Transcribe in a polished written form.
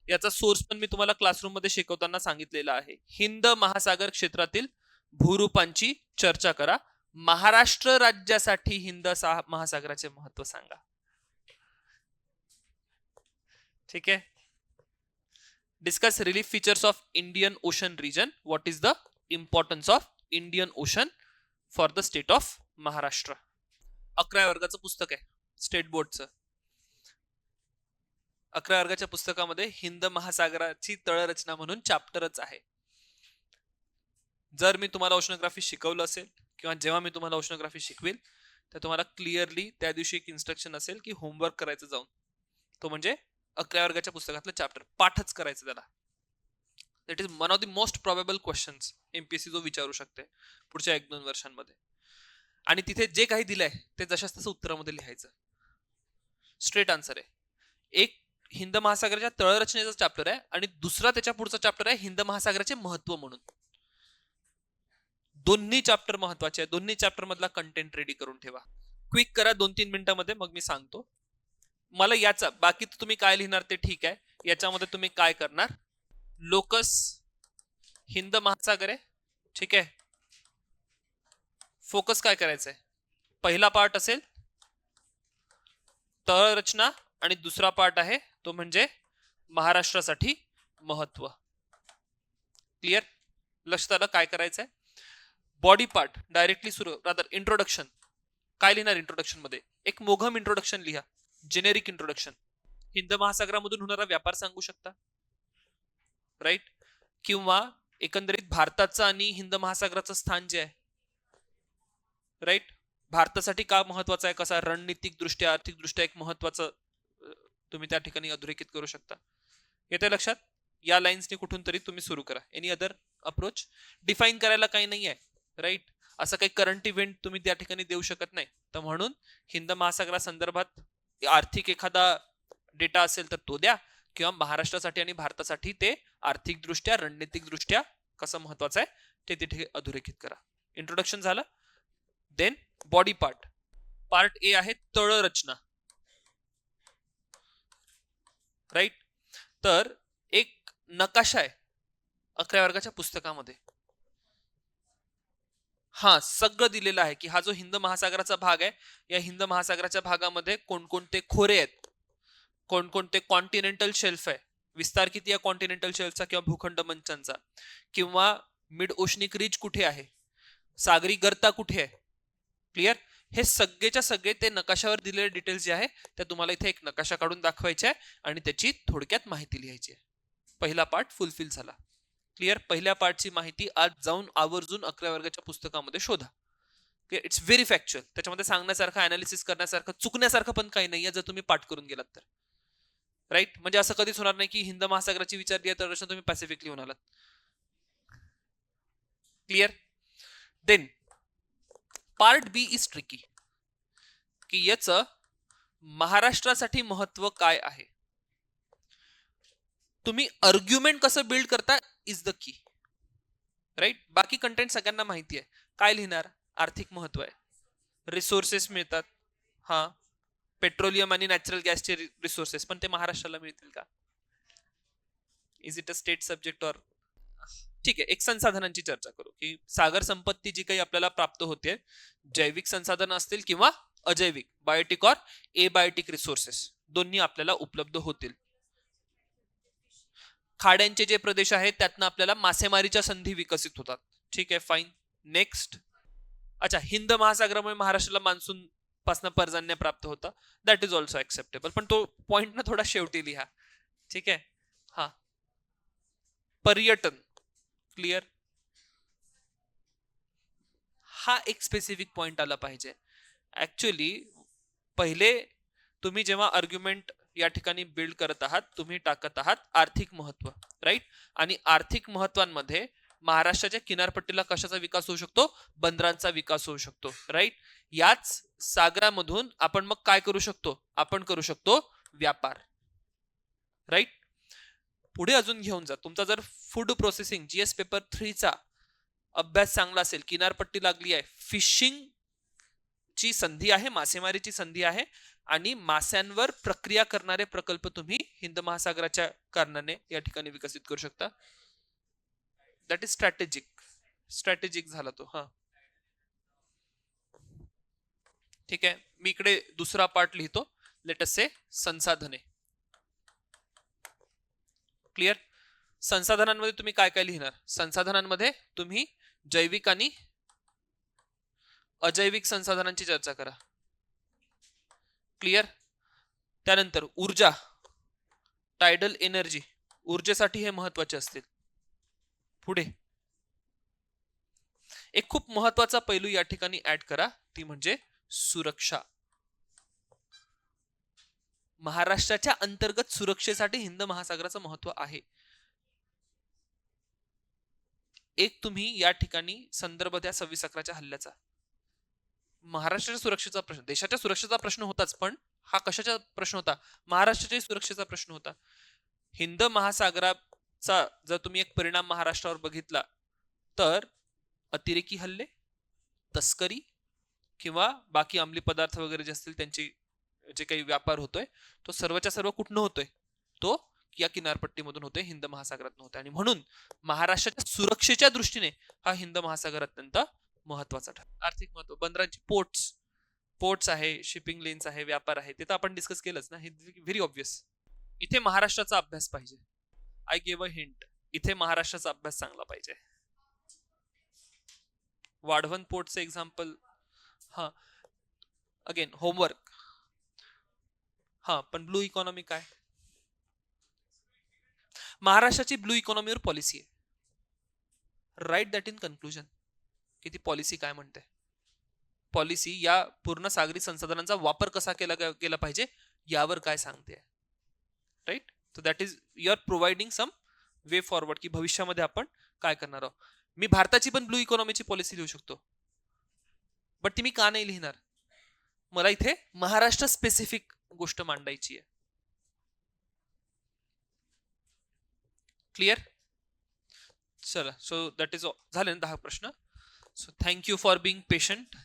याचा सोर्स पण मी तुम्हाला क्लासरूम मध्ये शिकवताना सांगितलेला आहे. हिंद महासागर क्षेत्रातील भूरूपांची चर्चा करा. महाराष्ट्र राज्यासाठी हिंद महासागराचे महत्व सांगा. ठीक आहे. Discuss relief features of Indian Ocean region. What is the importance of Indian Ocean for the state of Maharashtra. 11व्या वर्गाचं पुस्तक आहे स्टेट बोर्डचं. 11व्या वर्गाच्या पुस्तकामध्ये हिंद महासागराची तळरचना म्हणून चॅप्टरच आहे. जर मी तुम्हाला ओशनोग्राफी शिकवलं असेल किंवा जेव्हा मी तुम्हाला ओशनोग्राफी शिकवेल तर तुम्हाला क्लिअरली त्या दिवशी एक इन्स्ट्रक्शन असेल की होमवर्क करायचं जाऊन, तो म्हणजे 11व्या वर्गाच्या पुस्तकातलं चॅप्टर पाठच करायचं त्याला. That is one of the most probable questions MPSC जो विचारू शकते पुढच्या 1-2 वर्षांमध्ये. आणि तिथे जे काही दिलंय ते जशाच तसं उत्तरामध्ये लिहायचं. स्ट्रेट आन्सर आहे. एक हिंद महासागराच्या तळरचनेचा चॅप्टर आहे आणि दुसरा त्याच्या पुढचा चॅप्टर आहे हिंद महासागराचे महत्व म्हणून. दोन्ही चॅप्टर महत्वाचे आहे. दोन्ही चॅप्टर मधला कंटेंट रेडी करून ठेवा. क्विक करा 2-3 मिनिटांमध्ये, मग मी सांगतो. मला याचा बाकी तुम्ही काय लिहिणार ते ठीक आहे. याच्यामध्ये तुम्ही काय करणार, लोकस हिंद महासागर आहे, ठीक आहे. फोकस काय करायचंय, पहिला पार्ट असेल तळरचना आणि दुसरा पार्ट आहे तो म्हणजे महाराष्ट्रासाठी महत्व. क्लिअर? लक्षात आलं काय करायचंय. बॉडी पार्ट डायरेक्टली सुरू रादर इंट्रोडक्शन. काय लिहिणार इंट्रोडक्शन मध्ये, एक मोघम इंट्रोडक्शन लिहा, जेनेरिक इंट्रोडक्शन. हिंद महासागरामधून होणारा व्यापार सांगू शकता, राईट, किंवा एकंदरीत भारताचं आणि हिंद महासागराचं स्थान जे आहे, राईट, भारतासाठी का महत्वाचं आहे, कसा रणनीतिक दृष्ट्या आर्थिक दृष्ट्या एक महत्वाचं तुम्ही त्या ठिकाणी अधोरेखित करू शकता. येते लक्षात? या लाईन्सनी कुठून तरी तुम्ही सुरू करा. Any other approach? डिफाईन करायला काही नाही आहे, राईट. असं काही करंट इव्हेंट तुम्ही त्या ठिकाणी देऊ शकत नाही, तर म्हणून हिंद महासागरा संदर्भात आर्थिक एखादा डेटा असेल तर तो द्या, किंवा महाराष्ट्रासाठी आणि भारतासाठी ते आर्थिक दृष्ट्या रणनीतिक दृष्ट्या कसं महत्वाचं आहे ते तिथे अधोरेखित करा. इंट्रोडक्शन झालं. Then body part. Part A आहे तळरचना, राईट. तर एक नकाशा आहे 11व्या वर्गाच्या पुस्तकामध्ये. हा सगळं दिलेलं आहे की हा जो हिंद महासागराचा भाग आहे, या हिंद महासागराच्या भागामध्ये कोणकोणते खोरे आहेत, कोणकोणते कॉन्टिनेंटल शेल्फ आहे, विस्तार किती या कॉन्टिनेंटल शेल्फचा किंवा भूखंड मंचांचा, किंवा मिड ओशनिक रिज कुठे आहे, सागरी गर्ता कुठे आहे. क्लिअर? हे सगळेच्या सगळे ते नकाशावर दिलेले डिटेल्स जे आहे त्या तुम्हाला इथे एक नकाशा काढून दाखवायचे आहे आणि त्याची थोडक्यात माहिती लिहायची आहे. पहिला पार्ट फुलफिल झाला. क्लिअर? पहिल्या पार्टची माहिती आज जाऊन आवर्जून 11व्या वर्गाच्या पुस्तकामध्ये शोधा. It's very factual. त्याच्यामध्ये सांगण्यासारखं, अनालिसिस करण्यासारखं, चुकण्यासारखं पण काही नाहीये जर तुम्ही पाठ करून गेलात तर, राईट. म्हणजे असं कधीच होणार नाही की हिंद महासागराची विचारली आहे तर तुम्ही पॅसिफिक लिहून आलात. Clear? Then part B is tricky, की याचं महाराष्ट्रासाठी महत्व काय आहे. तुम्ही आर्ग्युमेंट कसं बिल्ड करता इज द की, राईट. बाकी कंटेंट सगळ्यांना माहिती आहे. काय लिहिणार, आर्थिक महत्व आहे, रिसोर्सेस मिळतात, हा, पेट्रोलियम आणि नॅचरल गॅसचे रिसोर्सेस, पण ते महाराष्ट्राला मिळतील का, is it a state subject or. ठीक आहे, एक संसाधनांची चर्चा करू की सागर संपत्ती जी काही आपल्याला प्राप्त होते, जैविक संसाधन असतील किंवा अजैविक, बायोटिक और एबायोटिक रिसोर्सेस दोन्ही आपल्याला उपलब्ध होतील. खाड्यांचे जे प्रदेश आहेत त्यातनं आपल्याला मासेमारीच्या संधी विकसित होतात. ठीक आहे, फाईन. नेक्स्ट. अच्छा, हिंद महासागरामुळे महाराष्ट्राला मान्सून पासून पर्जन्य प्राप्त होतं, दॅट इज ऑल्सो ऍक्सेप्टेबल, पण तो पॉइंट ना थोडा शेवटी लिहा. ठीक आहे. हा, पर्यटन. क्लिअर? हा एक स्पेसिफिक पॉइंट आला पाहिजे. ऍक्च्युअली पहिले तुम्ही जेव्हा आर्ग्युमेंट या ठिकाणी बिल्ड करत आहात, तुम्ही टाकत आहात आर्थिक महत्व, राईट. आणि आर्थिक महत्वांमध्ये महाराष्ट्राच्या किनारपट्टीला कशाचा विकास होऊ शकतो, बंदरांचा विकास होऊ शकतो, राईट. याच सागरामधून आपण मग काय करू शकतो, आपण करू शकतो व्यापार, राईट. पुढे अजून घेऊन जा. तुमचा जर फूड प्रोसेसिंग जीएस पेपर 3चा अभ्यास चांगला असेल, किनारपट्टी लागली आहे, फिशिंग ची संधी आहे, मासेमारीची संधी आहे, आणि मास्यांवर प्रक्रिया करणारे प्रकल्प तुम्ही हिंद महासागराच्या कारणाने या ठिकाणी विकसित करू शकता. दॅट इज स्ट्रॅटेजिक झाला तो. हा ठीक आहे. मी इकडे दुसरा पार्ट लिहितो. लेट अस से संसाधने. क्लिअर. संसाधनांमध्ये तुम्ही काय काय लिहिणार? संसाधनांमध्ये तुम्ही जैविक आणि अजैविक संसाधनांची चर्चा करा. क्लिअर. त्यानंतर ऊर्जा, टायडल एनर्जी, ऊर्जेसाठी हे महत्वाचे असतील. पुढे एक खूप महत्वाचा पैलू या ठिकाणी ऍड करा, ती म्हणजे सुरक्षा. महाराष्ट्राच्या अंतर्गत सुरक्षेसाठी हिंद महासागराचं महत्व आहे. एक तुम्ही या ठिकाणी संदर्भ द्या 26/11च्या हल्ल्याचा. महाराष्ट्राच्या सुरक्षेचा प्रश्न, देशाच्या सुरक्षेचा प्रश्न होताच, पण हा कशाचा प्रश्न होता? महाराष्ट्राच्या सुरक्षेचा प्रश्न होता. हिंद महासागराचा जर तुम्ही एक परिणाम महाराष्ट्रावर बघितला तर अतिरेकी हल्ले, तस्करी किंवा बाकी अंमली पदार्थ वगैरे जे असतील त्यांची जे काही व्यापार होतोय तो सर्वच्या सर्व कुठनं होतोय? तो या किनारपट्टीमधून होतोय, हिंद महासागरातून होतोय. आणि म्हणून महाराष्ट्राच्या सुरक्षेच्या दृष्टीने हा हिंद महासागर अत्यंत महत्वाचा ठरतो. आर्थिक महत्व, बंदरांची पोर्ट्स आहे, शिपिंग लेन्स आहे, व्यापार आहे, ते तर आपण डिस्कस केलंच ना. हे व्हेरी ऑब्विस. इथे महाराष्ट्राचा अभ्यास पाहिजे. I gave a hint. इथे महाराष्ट्राचा अभ्यास चांगला पाहिजे. वाढवण पोर्टचं एक्झाम्पल. हा अगेन होमवर्क. हा पण ब्लू इकॉनॉमी काय? महाराष्ट्राची ब्लू इकॉनॉमीवर पॉलिसी आहे. राईट दॅट इन कन्क्लुजन की ती पॉलिसी काय म्हणते. पॉलिसी या पूर्ण सागरी संसाधनांचा वापर कसा केला पाहिजे यावर काय सांगते. Right. So that is you are providing some way forward की भविष्यामध्ये आपण काय करणार आहोत. मी भारताची पण ब्लू इकॉनॉमीची पॉलिसी लिहू शकतो, बट ती मी का नाही लिहिणार? मला इथे महाराष्ट्र स्पेसिफिक गोष्ट मांडायची आहे. क्लिअर. चला, सो दॅट इज झाले ना 10 प्रश्न. So thank you for being patient.